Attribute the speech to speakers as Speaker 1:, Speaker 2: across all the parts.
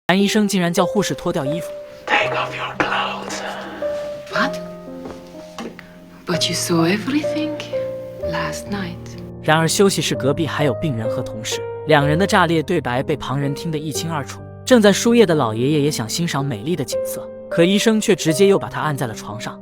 Speaker 1: 男医生竟然叫护士脱掉衣服。
Speaker 2: Take off your clothes.
Speaker 3: What? But you saw everything last night.
Speaker 1: 然而休息室隔壁还有病人和同事，两人的炸裂对白被旁人听得一清二楚。正在输液的老爷爷也想欣赏美丽的景色，可医生却直接又把他按在了床上。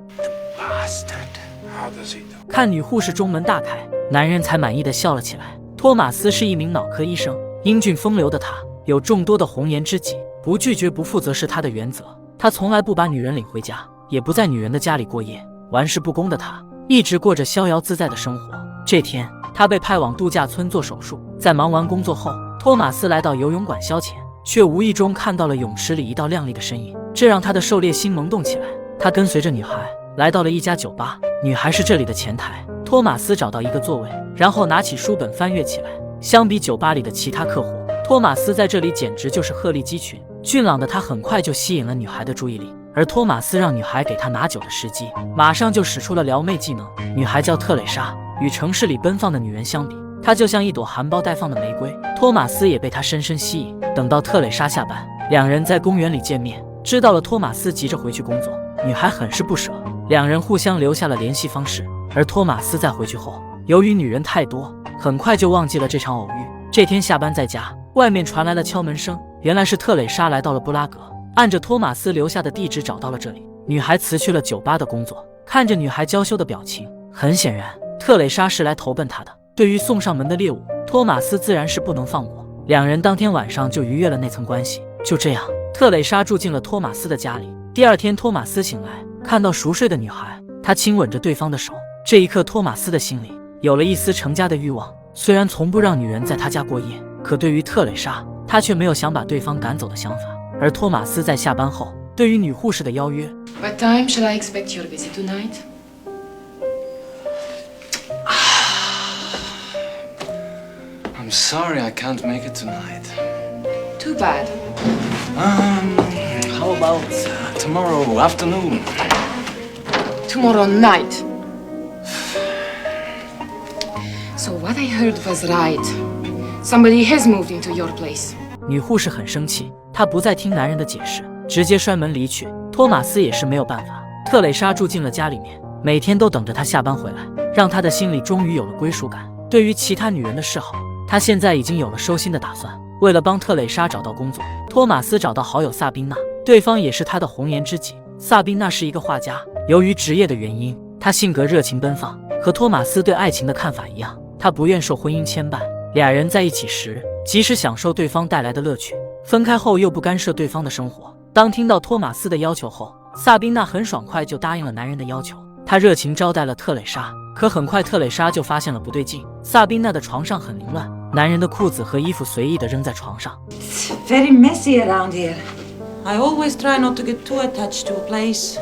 Speaker 2: Bastard. How does he do?
Speaker 1: 看女护士中门大开，男人才满意的笑了起来。托马斯是一名脑科医生，英俊风流的他有众多的红颜知己，不拒绝不负责是他的原则。他从来不把女人领回家，也不在女人的家里过夜。玩世不恭的他一直过着逍遥自在的生活。这天，他被派往度假村做手术。在忙完工作后，托马斯来到游泳馆消遣，却无意中看到了泳池里一道亮丽的身影，这让他的狩猎心萌动起来。他跟随着女孩来到了一家酒吧，女孩是这里的前台。托马斯找到一个座位，然后拿起书本翻阅起来。相比酒吧里的其他客户，托马斯在这里简直就是鹤立鸡群。俊朗的他很快就吸引了女孩的注意力，而托马斯让女孩给他拿酒的时机，马上就使出了撩妹技能。女孩叫特蕾莎，与城市里奔放的女人相比，她就像一朵含苞待放的玫瑰。托马斯也被她深深吸引。等到特蕾莎下班，两人在公园里见面。知道了托马斯急着回去工作，女孩很是不舍，两人互相留下了联系方式。而托马斯在回去后，由于女人太多，很快就忘记了这场偶遇。这天下班在家，外面传来了敲门声，原来是特蕾莎来到了布拉格，按着托马斯留下的地址找到了这里。女孩辞去了酒吧的工作，看着女孩娇羞的表情，很显然特蕾莎是来投奔他的。对于送上门的猎物，托马斯自然是不能放过。两人当天晚上就逾越了那层关系。就这样，特蕾莎住进了托马斯的家里。第二天，托马斯醒来，看到熟睡的女孩，他亲吻着对方的手。这一刻，托马斯的心里有了一丝成家的欲望。虽然从不让女人在他家过夜，可对于特蕾莎，他却没有想把对方赶走的想法。而托马斯在下班后，对于女护士的邀约
Speaker 3: What time shall I expect your visit tonight?
Speaker 2: I'm sorry I can't make it tonight.
Speaker 3: Too bad.
Speaker 2: How about tomorrow afternoon?
Speaker 3: Tomorrow night. So what I heard was right. Somebody has moved into your place.
Speaker 1: 女护士很生气，她不再听男人的解释，直接摔门离去。托马斯也是没有办法，特蕾莎住进了家里面，每天都等着他下班回来，让他的心里终于有了归属感。对于其他女人的示好，他现在已经有了收心的打算。为了帮特蕾莎找到工作，托马斯找到好友萨宾娜，对方也是他的红颜知己。萨宾娜是一个画家，由于职业的原因，她性格热情奔放，和托马斯对爱情的看法一样，她不愿受婚姻牵绊。俩人在一起时，即使享受对方带来的乐趣，分开后又不干涉对方的生活。当听到托马斯的要求后，萨宾娜很爽快就答应了男人的要求。她热情招待了特蕾莎，可很快特蕾莎就发现了不对劲。萨宾娜的床上很凌乱，男人的裤子和衣服随意地扔在床上。
Speaker 4: It's very messy around here. I always try not to get too attached to a place,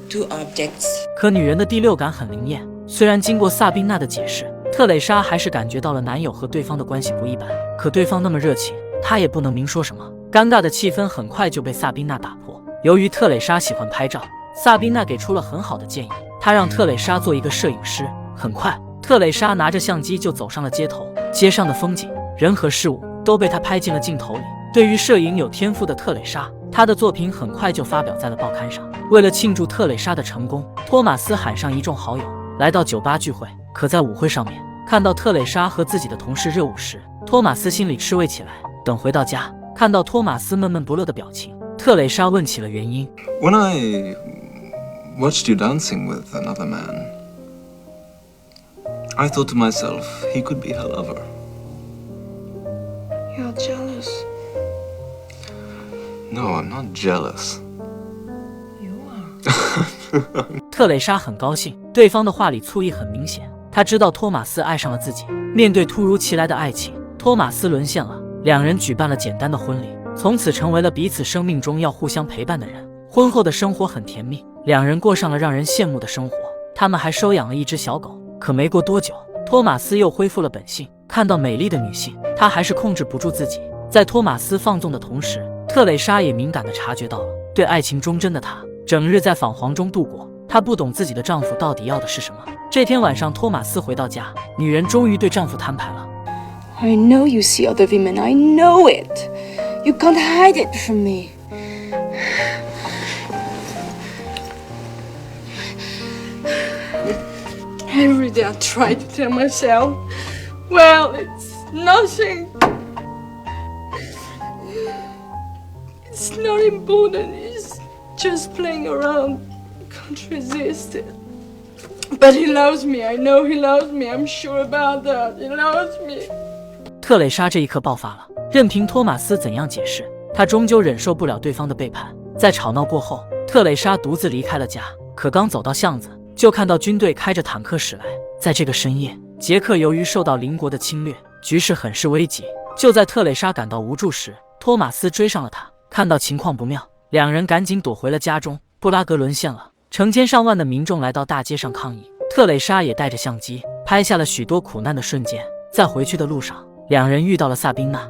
Speaker 4: to objects.
Speaker 1: 可女人的第六感很灵验，虽然经过萨宾娜的解释，特蕾莎还是感觉到了男友和对方的关系不一般。可对方那么热情，她也不能明说什么。尴尬的气氛很快就被萨宾娜打破。由于特蕾莎喜欢拍照，萨宾娜给出了很好的建议，她让特蕾莎做一个摄影师。很快，特蕾莎拿着相机就走上了街头，街上的风景、人和事物都被她拍进了镜头里。对于摄影有天赋的特蕾莎，她的作品很快就发表在了报刊上。为了庆祝特蕾莎的成功，托马斯喊上一众好友来到酒吧聚会。可在舞会上面，看到特蕾莎和自己的同事热舞时，托马斯心里吃味起来。等回到家，看到托马斯闷闷不乐的表情，特蕾莎问起了原因。
Speaker 2: When I watched you dancing with another man, I thought to myself, he could be her lover.
Speaker 3: You're jealous.
Speaker 2: No, I'm not jealous.
Speaker 3: You are.
Speaker 1: 特蕾莎很高兴，对方的话里醋意很明显。她知道托马斯爱上了自己。面对突如其来的爱情，托马斯沦陷了。两人举办了简单的婚礼，从此成为了彼此生命中要互相陪伴的人。婚后的生活很甜蜜，两人过上了让人羡慕的生活。他们还收养了一只小狗。可没过多久，托马斯又恢复了本性，看到美丽的女性，他还是控制不住自己。在托马斯放纵的同时，特蕾莎也敏感地察觉到了，对爱情忠贞的她，整日在彷徨中度过。她不懂自己的丈夫到底要的是什么。这天晚上，托马斯回到家，女人终于对丈夫摊牌了。
Speaker 3: I know you see other women. I know it. You can't hide it from me. Every day I try to tell myself, well, it's nothing. It's not important. It's just playing around. Can't resist it. But he loves me. I know he loves me. I'm sure about that. He loves me.
Speaker 1: 特蕾莎这一刻爆发了，任凭托马斯怎样解释，她终究忍受不了对方的背叛。在吵闹过后，特蕾莎独自离开了家。可刚走到巷子，就看到军队开着坦克驶来。在这个深夜，捷克由于受到邻国的侵略，局势很是危急。就在特蕾莎感到无助时，托马斯追上了她。看到情况不妙，两人赶紧躲回了家中。布拉格沦陷了，成千上万的民众来到大街上抗议。特蕾莎也带着相机拍下了许多苦难的瞬间。在回去的路上，两人遇到了萨宾娜。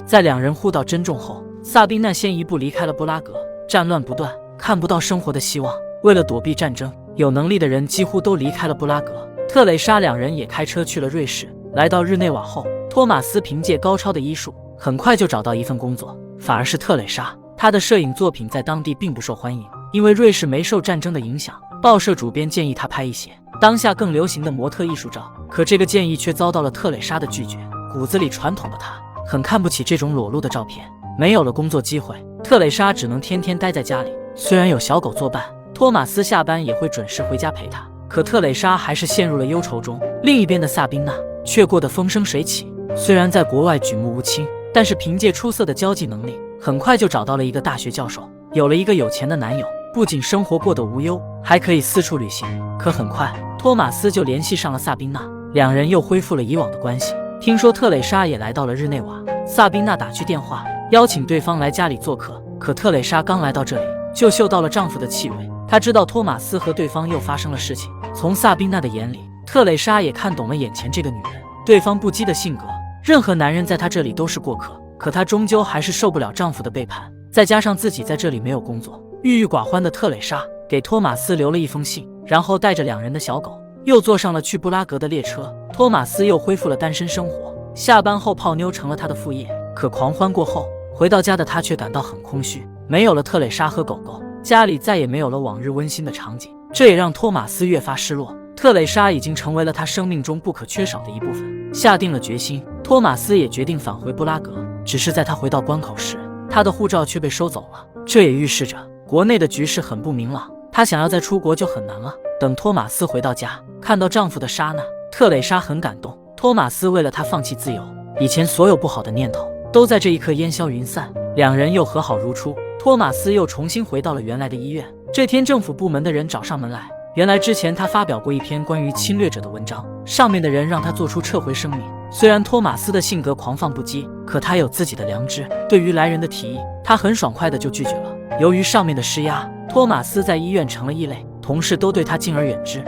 Speaker 1: 在两人互道珍重后，萨宾娜先一步离开了布拉格。战乱不断，看不到生活的希望。为了躲避战争，有能力的人几乎都离开了布拉格。特蕾莎两人也开车去了瑞士。来到日内瓦后，托马斯凭借高超的医术，很快就找到一份工作。反而是特蕾莎，她的摄影作品在当地并不受欢迎，因为瑞士没受战争的影响。报社主编建议她拍一些当下更流行的模特艺术照，可这个建议却遭到了特蕾莎的拒绝。骨子里传统的她很看不起这种裸露的照片。没有了工作机会，特蕾莎只能天天待在家里。虽然有小狗作伴，托马斯下班也会准时回家陪她，可特蕾莎还是陷入了忧愁中。另一边的萨宾娜却过得风生水起。虽然在国外举目无亲，但是凭借出色的交际能力，很快就找到了一个大学教授，有了一个有钱的男友，不仅生活过得无忧，还可以四处旅行。可很快，托马斯就联系上了萨宾娜，两人又恢复了以往的关系。听说特蕾莎也来到了日内瓦，萨宾娜打去电话邀请对方来家里做客。可特蕾莎刚来到这里，就嗅到了丈夫的气味。她知道托马斯和对方又发生了事情。从萨宾娜的眼里，特蕾莎也看懂了眼前这个女人，对方不羁的性格，任何男人在她这里都是过客。可她终究还是受不了丈夫的背叛，再加上自己在这里没有工作，郁郁寡欢的特蕾莎给托马斯留了一封信，然后带着两人的小狗又坐上了去布拉格的列车。托马斯又恢复了单身生活，下班后泡妞成了他的副业。可狂欢过后，回到家的他却感到很空虚，没有了特蕾莎和狗狗，家里再也没有了往日温馨的场景，这也让托马斯越发失落。特蕾莎已经成为了他生命中不可缺少的一部分。下定了决心，托马斯也决定返回布拉格。只是在他回到关口时，他的护照却被收走了，这也预示着国内的局势很不明朗，他想要再出国就很难了。等托马斯回到家，看到丈夫的刹那，特蕾莎很感动。托马斯为了她放弃自由，以前所有不好的念头都在这一刻烟消云散，两人又和好如初。托马斯又重新回到了原来的医院。这天，政府部门的人找上门来，原来之前他发表过一篇关于侵略者的文章，上面的人让他做出撤回声明。虽然托马斯的性格狂放不羁，可他有自己的良知，对于来人的提议，他很爽快的就拒绝了。由于上面的施压，托马斯在医院成了异类，同事都对他敬而远之。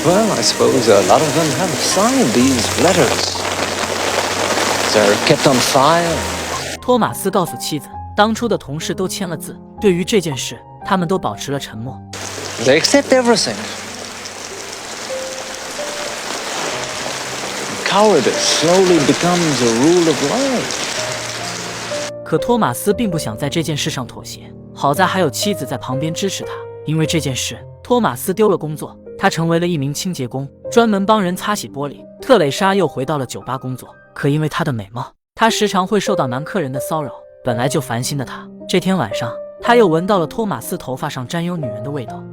Speaker 2: Well, I suppose a lot of them haven't signed these letters. They're kept on file.
Speaker 1: 托马斯告诉妻子，当初的同事都签了字，对于这件事，他们都保持了沉默。
Speaker 2: They accept everything. Cowardice slowly becomes a rule of life.
Speaker 1: 可托马斯并不想在这件事上妥协，好在还有妻子在旁边支持他。因为这件事，托马斯丢了工作，他成为了一名清洁工，专门帮人擦洗玻璃。特蕾莎又回到了酒吧工作，可因为她的美貌，她时常会受到男客人的骚扰。本来就烦心的她，这天晚上，她又闻到了托马斯头发上沾有女人的味道。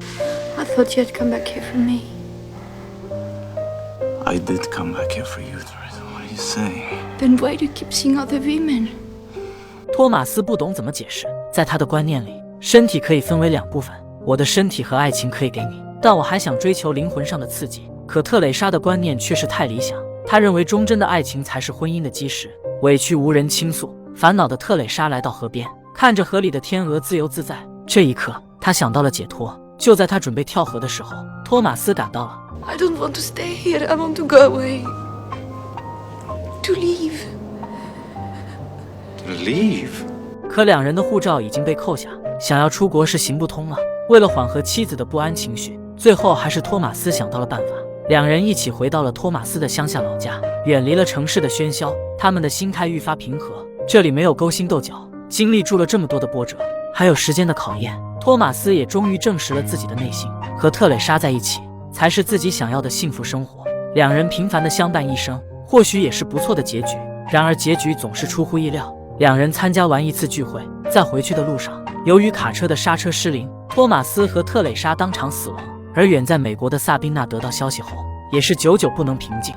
Speaker 3: I thought you'd come back here for me.
Speaker 2: I did come back here for you, Teresa. What do you say?
Speaker 3: Then why do you keep seeing other women?
Speaker 1: 托马斯不懂怎么解释，在他的观念里，身体可以分为两部分，我的身体和爱情可以给你，但我还想追求灵魂上的刺激。可特蕾莎的观念却是太理想，她认为忠贞的爱情才是婚姻的基石。委屈无人倾诉，烦恼的特蕾莎来到河边，看着河里的天鹅自由自在。这一刻，她想到了解脱。就在她准备跳河的时候，托马斯赶到了。
Speaker 3: I don't want to stay here. I want to go away. To leave.
Speaker 2: Leave?
Speaker 1: 可两人的护照已经被扣下，想要出国是行不通了。为了缓和妻子的不安情绪，最后还是托马斯想到了办法。两人一起回到了托马斯的乡下老家，远离了城市的喧嚣，他们的心态愈发平和。这里没有勾心斗角，经历住了这么多的波折，还有时间的考验，托马斯也终于证实了自己的内心，和特蕾莎在一起才是自己想要的幸福生活。两人平凡的相伴一生，或许也是不错的结局。然而结局总是出乎意料。两人参加完一次聚会，在回去的路上，由于卡车的刹车失灵，托马斯和特蕾莎当场死亡。而远在美国的萨宾娜得到消息后，也是久久不能平静。